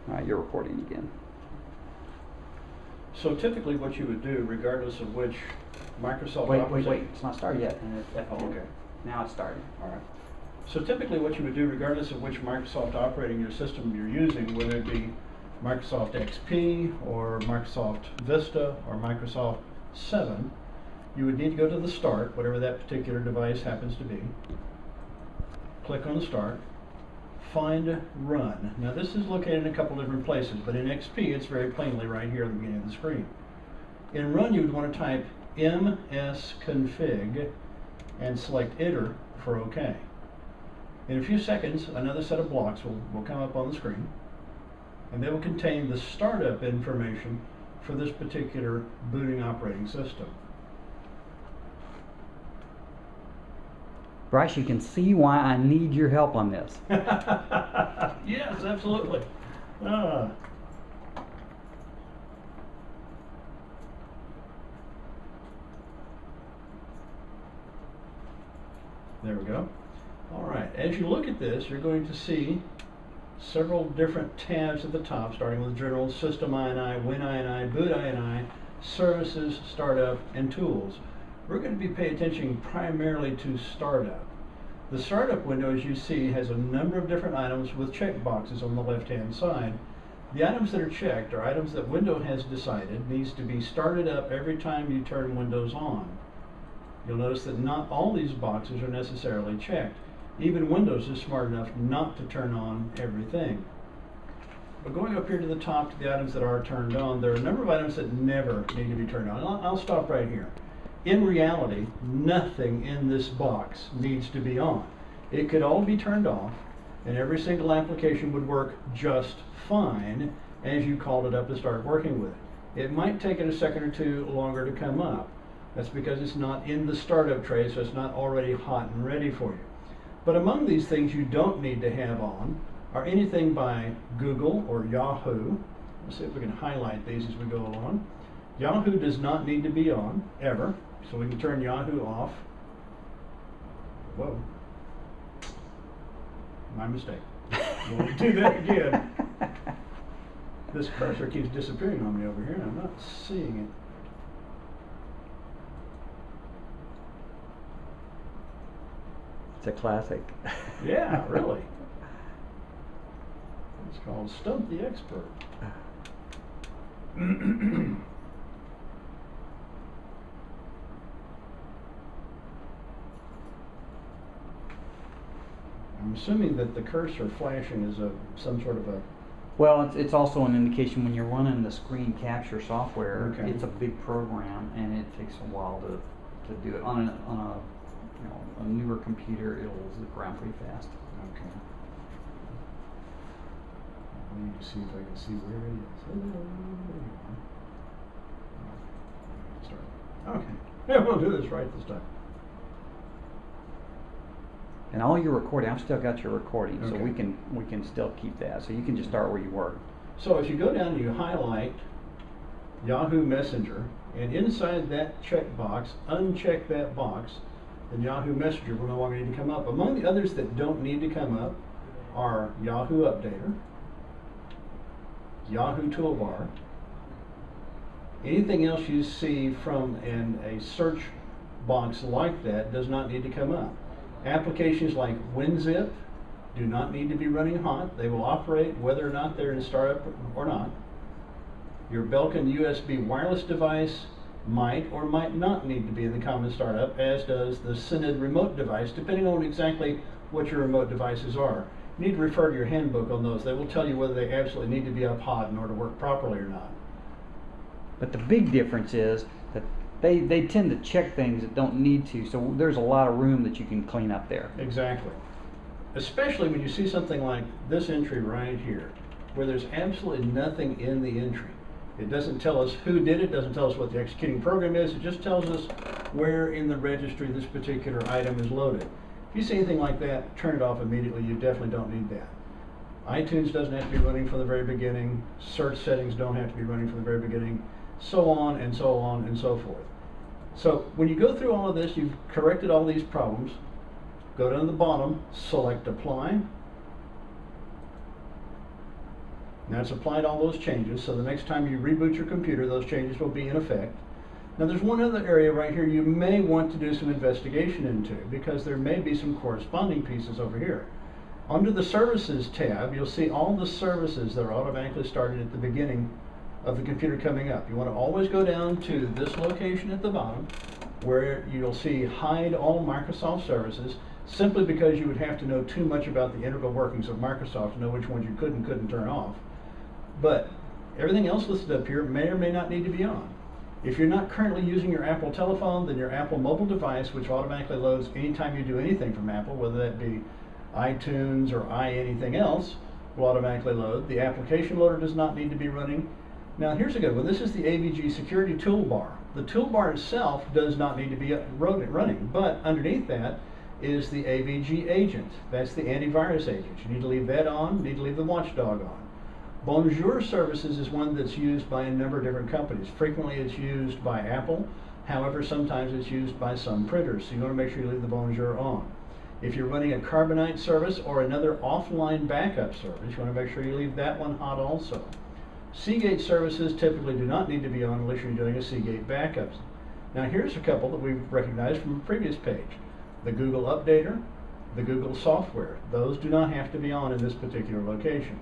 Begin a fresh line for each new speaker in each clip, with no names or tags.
All right, you're recording again.
So typically what you would do, regardless of which Microsoft
Wait, it's not started yet.
Oh, okay.
Now it's started.
All right. So typically what you would do, regardless of which Microsoft operating your system you're using, whether it be Microsoft XP or Microsoft Vista or Microsoft 7, you would need to go to the Start, whatever that particular device happens to be. Click on the Start. Find Run. Now this is located in a couple different places, but in XP it's very plainly right here at the beginning of the screen. In Run you would want to type msconfig and select Enter for OK. In a few seconds another set of blocks will come up on the screen, and they will contain the startup information for this particular booting operating system.
Bryce, you can see why I need your help on this.
Yes, absolutely. There we go. All right, as you look at this, you're going to see several different tabs at the top, starting with General, System INI, Win INI, Boot INI, Services, Startup, and Tools. We're going to be paying attention primarily to Startup. The Startup window, as you see, has a number of different items with check boxes on the left-hand side. The items that are checked are items that Windows has decided needs to be started up every time you turn Windows on. You'll notice that not all these boxes are necessarily checked. Even Windows is smart enough not to turn on everything. But going up here to the top to the items that are turned on, there are a number of items that never need to be turned on. I'll stop right here. In reality, nothing in this box needs to be on. It could all be turned off, and every single application would work just fine as you called it up to start working with it. It might take it a second or two longer to come up. That's because it's not in the startup tray, so it's not already hot and ready for you. But among these things you don't need to have on are anything by Google or Yahoo. Let's see if we can highlight these as we go along. Yahoo does not need to be on, ever, so we can turn Yahoo off. Whoa. My mistake. We'll do that again. This cursor keeps disappearing on me over here, and I'm not seeing it.
It's a classic.
Yeah, really. It's called Stump the Expert. I'm assuming that the cursor flashing is some sort of a...
Well, it's also an indication when you're running the screen capture software.
Okay.
It's a big program, and it takes a while to do it. On a newer computer, it'll zip around pretty fast.
Okay. I need to see if I can see where it is. Start. Okay. Yeah, we'll do this right this time.
And all your recording, I've still got your recording, so
Okay.
we can still keep that. So you can just start where you were.
So if you go down and you highlight Yahoo Messenger, and inside that checkbox, uncheck that box, then Yahoo Messenger will no longer need to come up. Among the others that don't need to come up are Yahoo Updater, Yahoo Toolbar. Anything else you see from a search box like that does not need to come up. Applications like WinZip do not need to be running hot. They will operate whether or not they're in startup or not. Your Belkin USB wireless device might or might not need to be in the common startup, as does the Synod remote device, depending on exactly what your remote devices are. You need to refer to your handbook on those. They will tell you whether they absolutely need to be up hot in order to work properly or not.
But the big difference is that they tend to check things that don't need to, so there's a lot of room that you can clean up there.
Exactly. Especially when you see something like this entry right here, where there's absolutely nothing in the entry. It doesn't tell us who did it, doesn't tell us what the executing program is, it just tells us where in the registry this particular item is loaded. If you see anything like that, turn it off immediately. You definitely don't need that. iTunes doesn't have to be running from the very beginning, search settings don't have to be running from the very beginning, so on and so on and so forth. So when you go through all of this, you've corrected all these problems, go down to the bottom, select Apply. Now it's applied all those changes, so the next time you reboot your computer, those changes will be in effect. Now there's one other area right here you may want to do some investigation into, because there may be some corresponding pieces over here. Under the Services tab, you'll see all the services that are automatically started at the beginning of the computer coming up. You want to always go down to this location at the bottom, where you'll see Hide All Microsoft Services, simply because you would have to know too much about the integral workings of Microsoft to know which ones you could and couldn't turn off. But everything else listed up here may or may not need to be on. If you're not currently using your Apple telephone, then your Apple mobile device, which automatically loads anytime you do anything from Apple, whether that be iTunes or anything else, will automatically load. The application loader does not need to be running. Now here's a good one. This is the AVG security toolbar. The toolbar itself does not need to be running, but underneath that is the AVG agent. That's the antivirus agent. You need to leave that on, you need to leave the watchdog on. Bonjour Services is one that's used by a number of different companies. Frequently it's used by Apple, however sometimes it's used by some printers, so you want to make sure you leave the Bonjour on. If you're running a Carbonite service or another offline backup service, you want to make sure you leave that one hot also. Seagate services typically do not need to be on unless you're doing a Seagate backup. Now here's a couple that we've recognized from a previous page. The Google Updater, the Google Software. Those do not have to be on in this particular location.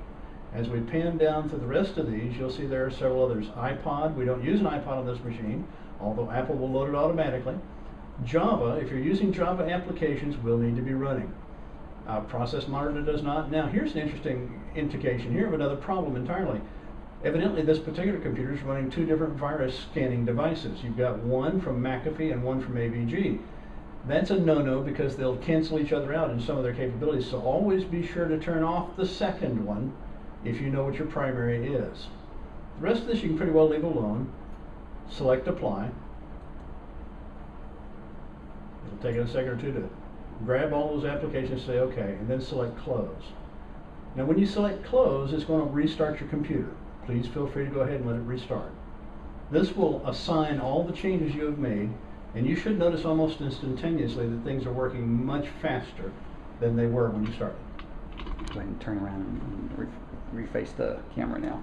As we pan down through the rest of these, you'll see there are several others. iPod, we don't use an iPod on this machine, although Apple will load it automatically. Java, if you're using Java applications, will need to be running. Process Monitor does not. Now here's an interesting indication here of another problem entirely. Evidently this particular computer is running two different virus scanning devices. You've got one from McAfee and one from AVG. That's a no-no because they'll cancel each other out in some of their capabilities, so always be sure to turn off the second one if you know what your primary is. The rest of this you can pretty well leave alone. Select Apply. It'll take it a second or two to grab all those applications, say OK, and then select Close. Now when you select Close, it's going to restart your computer. Please feel free to go ahead and let it restart. This will assign all the changes you have made, and you should notice almost instantaneously that things are working much faster than they were when you started.
Go ahead and turn around and reface the camera now.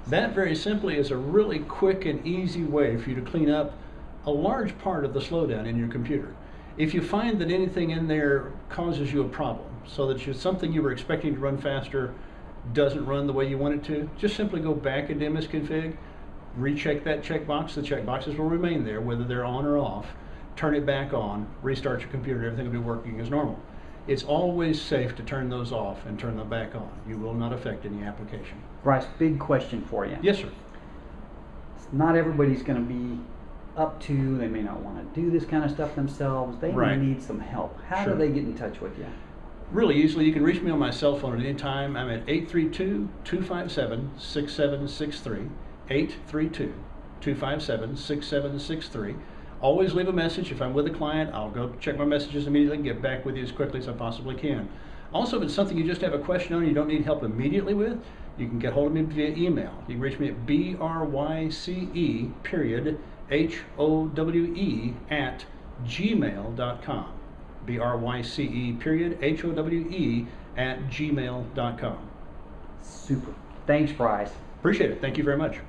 That very simply is a really quick and easy way for you to clean up a large part of the slowdown in your computer. If you find that anything in there causes you a problem, so that something you were expecting to run faster doesn't run the way you want it to, just simply go back into MSConfig, recheck that checkbox. The checkboxes will remain there whether they're on or off. Turn it back on, restart your computer, and everything will be working as normal. It's always safe to turn those off and turn them back on. You will not affect any application.
Bryce, big question for you.
Yes, sir.
Not everybody's going to be up to, they may not want to do this kind of stuff themselves. They may need some help. How do they get in touch with you?
Really easily. You can reach me on my cell phone at any time. I'm at 832-257-6763, 832-257-6763. Always leave a message. If I'm with a client, I'll go check my messages immediately and get back with you as quickly as I possibly can. Also, if it's something you just have a question on and you don't need help immediately with, you can get hold of me via email. You can reach me at bryce_howe@gmail.com. bryce_howe@gmail.com.
Super. Thanks, Bryce.
Appreciate it. Thank you very much.